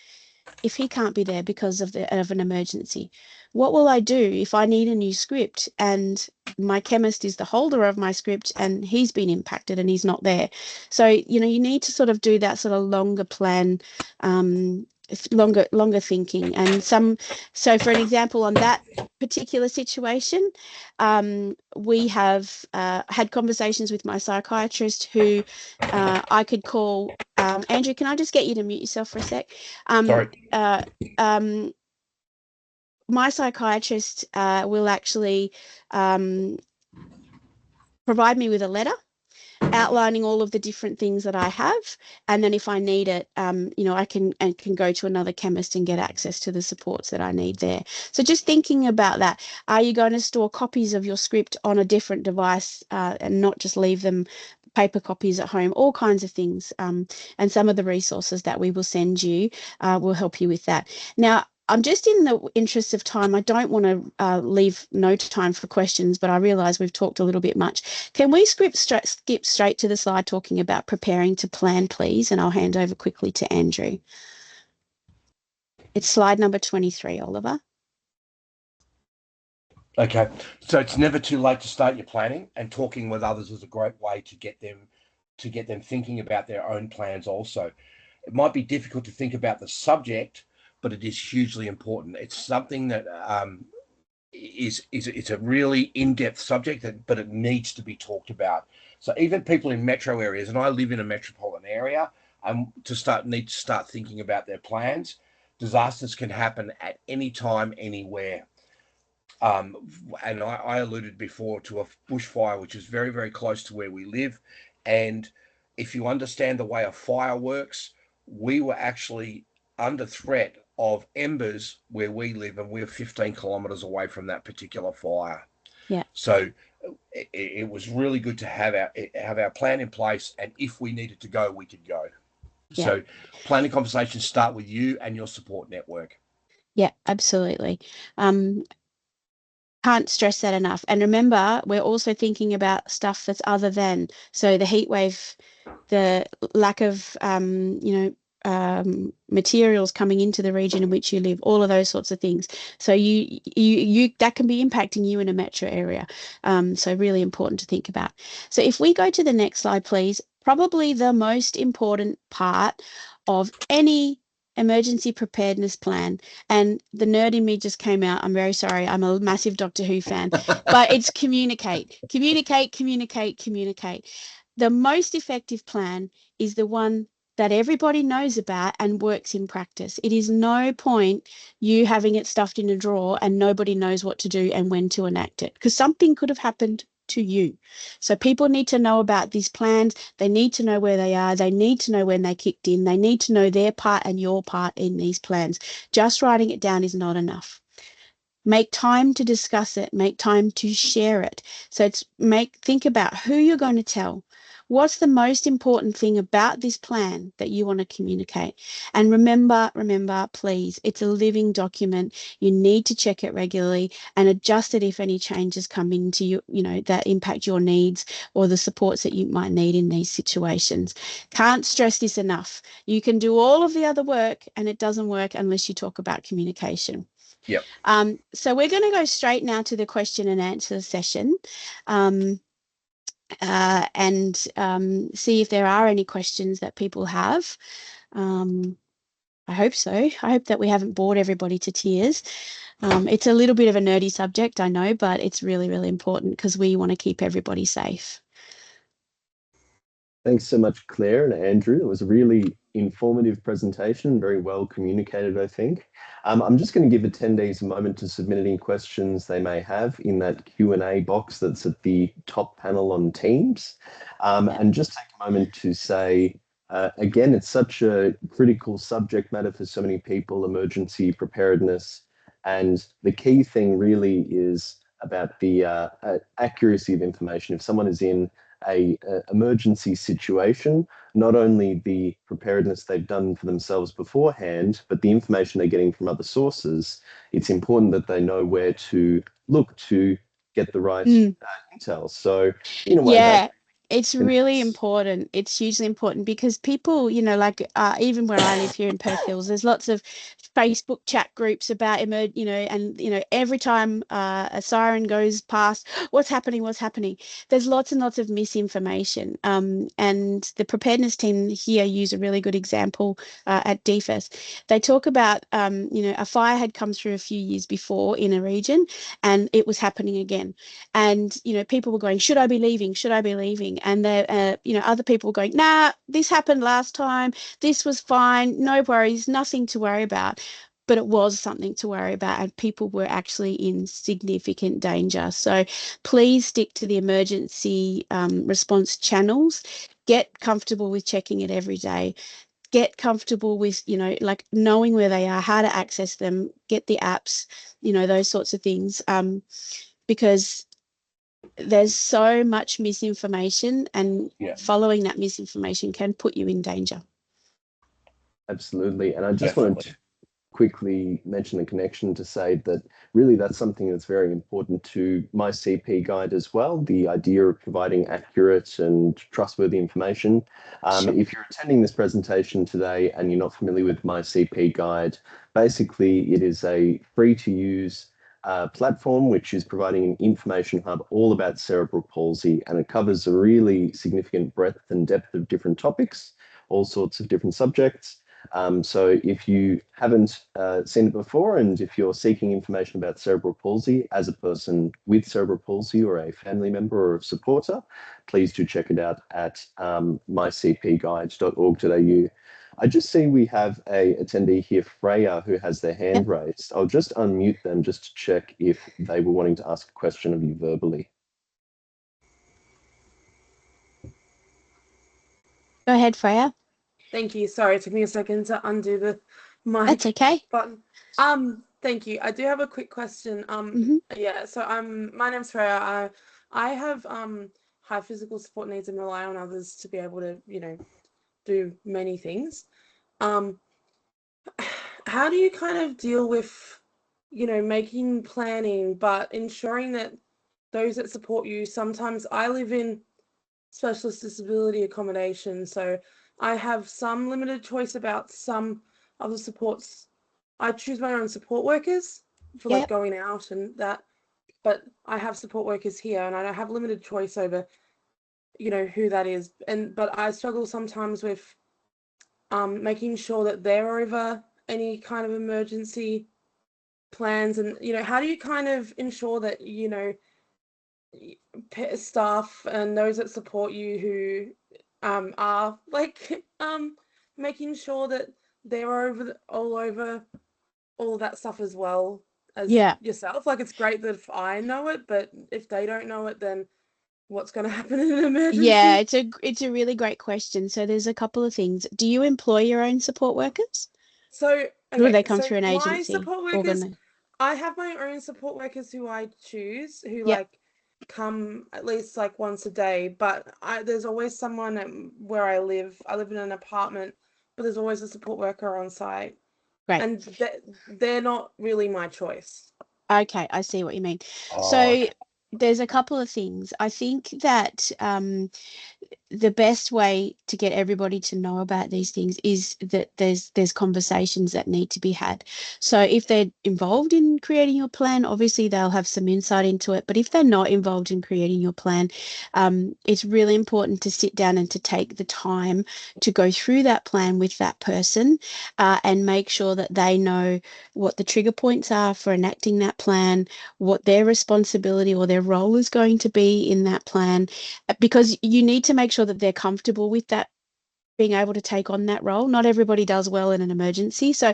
if he can't be there because of an emergency? What will I do if I need a new script and my chemist is the holder of my script and he's been impacted and he's not there? So, you know, you need to sort of do that sort of longer plan, longer thinking. And so for an example on that particular situation, we have had conversations with my psychiatrist who I could call. Andrew, can I just get you to mute yourself for a sec? Um, Sorry. uh, um, my psychiatrist will actually um, provide me with a letter outlining all of the different things that I have, and then if I need it, you know, I can go to another chemist and get access to the supports that I need there. So just thinking about that, are you going to store copies of your script on a different device and not just leave them paper copies at home? All kinds of things, and some of the resources that we will send you will help you with that. Now, I'm just in the interest of time. I don't want to leave no time for questions, but I realise we've talked a little bit much. Can we skip straight to the slide talking about preparing to plan, please? And I'll hand over quickly to Andrew. It's slide number 23, Oliver. Okay, so it's never too late to start your planning, and talking with others is a great way to get them thinking about their own plans also. It might be difficult to think about the subject, but it is hugely important. It's something that is it's a really in-depth subject, but it needs to be talked about. So even people in metro areas, and I live in a metropolitan area, need to start thinking about their plans. Disasters can happen at any time, anywhere. And I alluded before to a bushfire, which is very, very close to where we live. And if you understand the way a fire works, we were actually under threat of embers where we live, and we're 15 kilometres away from that particular fire. Yeah. So it was really good to have our plan in place, and if we needed to go, we could go. Yeah. So planning conversations start with you and your support network. Yeah, absolutely. Can't stress that enough. And remember, we're also thinking about stuff that's other than, so the heat wave, the lack of, materials coming into the region in which you live, all of those sorts of things. So you that can be impacting you in a metro area. So really important to think about. So if we go to the next slide, please, probably the most important part of any emergency preparedness plan. And the nerd in me just came out. I'm very sorry. I'm a massive Doctor Who fan, but it's communicate, communicate, communicate, communicate. The most effective plan is the one that everybody knows about and works in practice. It is no point you having it stuffed in a drawer and nobody knows what to do and when to enact it, because something could have happened to you. So people need to know about these plans. They need to know where they are. They need to know when they kicked in. They need to know their part and your part in these plans. Just writing it down is not enough. Make time to discuss it. Make time to share it. So think about who you're going to tell. What's the most important thing about this plan that you want to communicate? And remember, please, it's a living document. You need to check it regularly and adjust it if any changes come into you, that impact your needs or the supports that you might need in these situations. Can't stress this enough. You can do all of the other work and it doesn't work unless you talk about communication. Yep. So we're going to go straight now to the question and answer session. And see if there are any questions that people have. I hope so. I hope that we haven't bored everybody to tears. It's a little bit of a nerdy subject, I know, but it's really, really important because we want to keep everybody safe. Thanks so much, Claire and Andrew. It was a really informative presentation, very well communicated, I think. I'm just going to give attendees a moment to submit any questions they may have in that Q&A box that's at the top panel on Teams. And just take a moment to say, again, it's such a critical subject matter for so many people, emergency preparedness. And the key thing really is about the accuracy of information. If someone is in a emergency situation, not only the preparedness they've done for themselves beforehand, but the information they're getting from other sources, it's important that they know where to look to get the right intel. So in a way that Yeah, it's really important. It's hugely important because people, like even where I live here in Perth Hills, there's lots of Facebook chat groups about and every time a siren goes past, what's happening, what's happening. There's lots and lots of misinformation. And the preparedness team here use a really good example at DFES. They talk about, a fire had come through a few years before in a region, and it was happening again. And people were going, should I be leaving, should I be leaving? And other people were going, nah, this happened last time, this was fine, no worries, nothing to worry about. But it was something to worry about, and people were actually in significant danger. So please stick to the emergency response channels. Get comfortable with checking it every day. Get comfortable with like knowing where they are, how to access them, get the apps, those sorts of things, because there's so much misinformation, and following that misinformation can put you in danger. Absolutely. And I just wanted to quickly mention the connection to say that really that's something that's very important to my CP guide as well, the idea of providing accurate and trustworthy information. If you're attending this presentation today and you're not familiar with my CP guide, basically it is a free to use platform which is providing an information hub all about cerebral palsy, and it covers a really significant breadth and depth of different topics, all sorts of different subjects. So if you haven't seen it before, and if you're seeking information about cerebral palsy as a person with cerebral palsy or a family member or a supporter, please do check it out at mycpguide.org.au. I just see we have a attendee here, Freya, who has their hand raised. I'll just unmute them just to check if they were wanting to ask a question of you verbally. Go ahead, Freya. Thank you. Sorry, it took me a second to undo the mic. That's okay. Button. Thank you. I do have a quick question. Yeah. So my name's Freya. I have high physical support needs and rely on others to be able to do many things. How do you kind of deal with making planning but ensuring that those that support you? Sometimes I live in specialist disability accommodation, so I have some limited choice about some other supports. I choose my own support workers for like going out and that, but I have support workers here and I have limited choice over who that is. But I struggle sometimes with making sure that they're over any kind of emergency plans, and how do you kind of ensure that staff and those that support you who are like making sure that they're all over all that stuff as well as yourself? Like, it's great that if I know it, but if they don't know it, then what's going to happen in an emergency? Yeah, it's a really great question. So there's a couple of things. Do you employ your own support workers? So or do they come through an agency? My support workers, I have my own support workers who I choose, who like come at least like once a day, but there's always someone where I live in an apartment, but there's always a support worker on site. Right. And they're not really my choice. Okay, I see what you mean. So there's a couple of things. I think that the best way to get everybody to know about these things is that there's conversations that need to be had. So if they're involved in creating your plan, obviously they'll have some insight into it. But if they're not involved in creating your plan, it's really important to sit down and to take the time to go through that plan with that person and make sure that they know what the trigger points are for enacting that plan, what their responsibility or their role is going to be in that plan, because you need to make sure that they're comfortable with that, being able to take on that role. Not everybody does well in an emergency. So,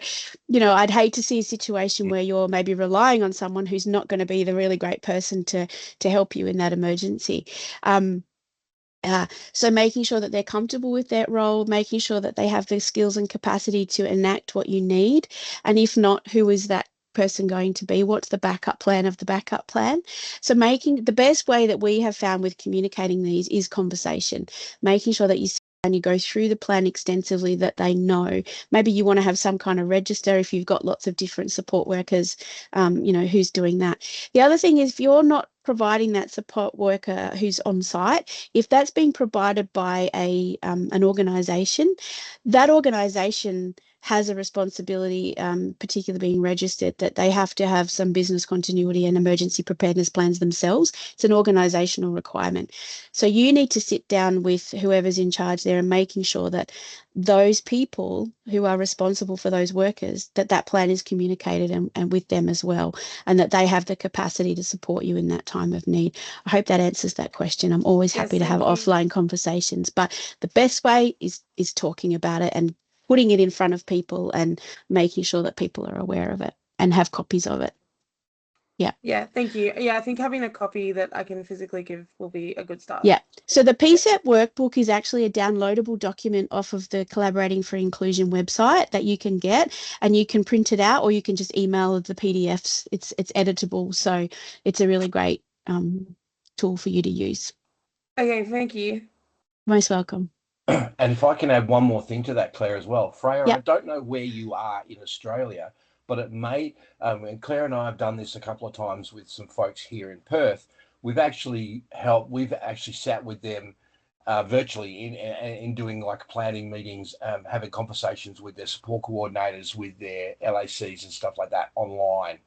I'd hate to see a situation where you're maybe relying on someone who's not going to be the really great person to help you in that emergency. So making sure that they're comfortable with that role, making sure that they have the skills and capacity to enact what you need. And if not, who is that person going to be? What's the backup plan of the backup plan? So making the best way that we have found with communicating these is conversation, making sure that you and you go through the plan extensively, that they know. Maybe you want to have some kind of register if you've got lots of different support workers, who's doing that. The other thing is, if you're not providing that support worker who's on site, if that's being provided by an organisation, that organisation has a responsibility, particularly being registered, that they have to have some business continuity and emergency preparedness plans themselves. It's an organisational requirement. So you need to sit down with whoever's in charge there and making sure that those people who are responsible for those workers, that plan is communicated and with them as well, and that they have the capacity to support you in that time of need. I hope that answers that question. I'm always happy to have offline conversations, but the best way is talking about it and putting it in front of people and making sure that people are aware of it and have copies of it. Yeah. Yeah, thank you. Yeah, I think having a copy that I can physically give will be a good start. Yeah. So the PSEP workbook is actually a downloadable document off of the Collaborating for Inclusion website that you can get, and you can print it out or you can just email the PDFs. It's editable, so it's a really great tool for you to use. Okay, thank you. Most welcome. And if I can add one more thing to that, Claire, as well. Freya, I don't know where you are in Australia, but it may, and Claire and I have done this a couple of times with some folks here in Perth. We've actually sat with them virtually in doing like planning meetings, having conversations with their support coordinators, with their LACs and stuff like that online.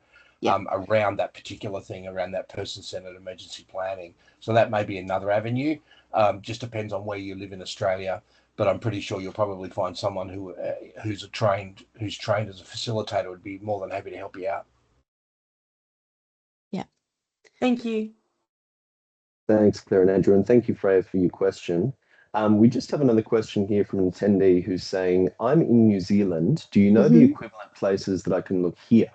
Around that particular thing, around that person-centered emergency planning. So that may be another avenue. Just depends on where you live in Australia, but I'm pretty sure you'll probably find someone who's trained as a facilitator would be more than happy to help you out. Yeah. Thank you. Thanks, Claire and Andrew, and thank you, Freya, for your question. We just have another question here from an attendee who's saying, I'm in New Zealand. Do you know the equivalent places that I can look here?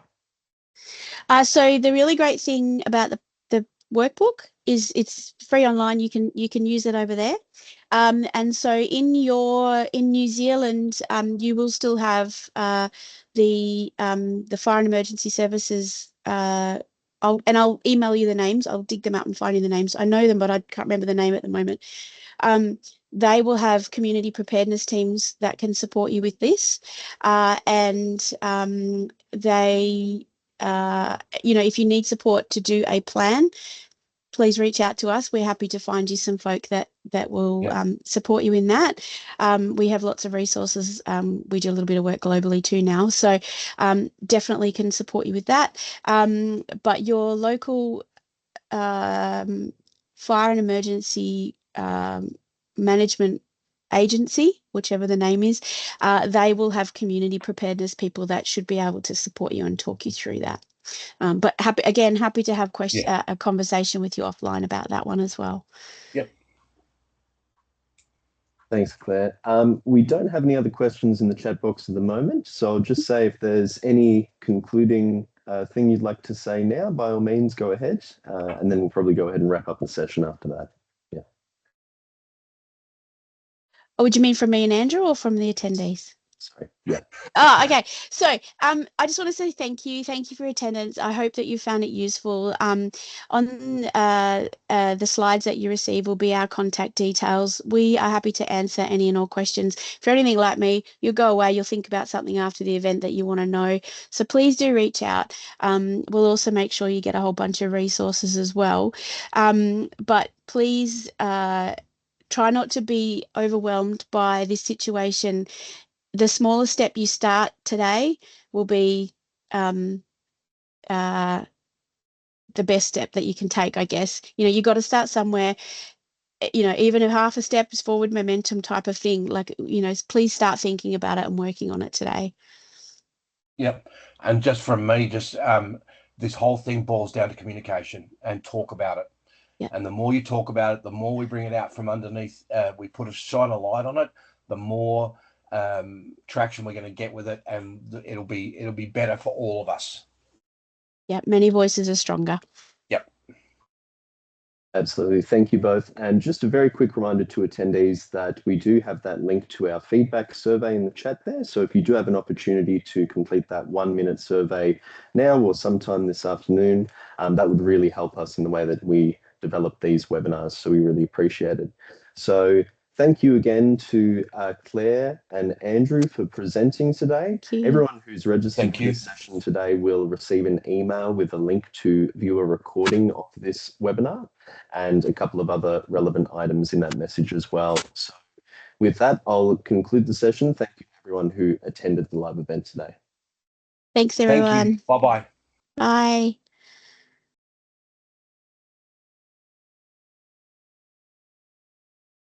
So the really great thing about the workbook is it's free online. You can use it over there. And so in New Zealand, you will still have the Fire and Emergency Services. I'll email you the names. I'll dig them out and find you the names. I know them, but I can't remember the name at the moment. They will have community preparedness teams that can support you with this, and they. If you need support to do a plan, please reach out to us. We're happy to find you some folk that will support you in that. We have lots of resources. We do a little bit of work globally too now, so definitely can support you with that. But your local fire and emergency management agency, whichever the name is, they will have community preparedness people that should be able to support you and talk you through that. But happy to have a conversation with you offline about that one as well. Yep. Thanks, Claire. We don't have any other questions in the chat box at the moment, so I'll just say if there's any concluding thing you'd like to say now, by all means, go ahead, and then we'll probably go ahead and wrap up the session after that. Yeah. Oh, would you mean from me and Andrew or from the attendees? Sorry. Yeah. Oh, okay. So I just want to say thank you. Thank you for your attendance. I hope that you found it useful. On the slides that you receive will be our contact details. We are happy to answer any and all questions. If you're anything like me, you'll go away, you'll think about something after the event that you want to know. So please do reach out. We'll also make sure you get a whole bunch of resources as well. But please try not to be overwhelmed by this situation. The smallest step you start today will be the best step that you can take, I guess. You got to start somewhere. Even if half a step is forward momentum type of thing, please start thinking about it and working on it today. Yep. And just from me, this whole thing boils down to communication and talk about it. Yep. And the more you talk about it, the more we bring it out from underneath, we shine a light on it, the more traction we're going to get with it, and it'll be better for all of us. Yeah, many voices are stronger. Yep. Absolutely. Thank you both. And just a very quick reminder to attendees that we do have that link to our feedback survey in the chat there. So if you do have an opportunity to complete that 1-minute survey now or sometime this afternoon, that would really help us in the way that we develop these webinars. So we really appreciate it. So thank you again to Claire and Andrew for presenting today. Everyone who's registered for this session today will receive an email with a link to view a recording of this webinar and a couple of other relevant items in that message as well. So with that, I'll conclude the session. Thank you everyone who attended the live event today. Thanks, everyone. Thank you. Bye-bye. Bye.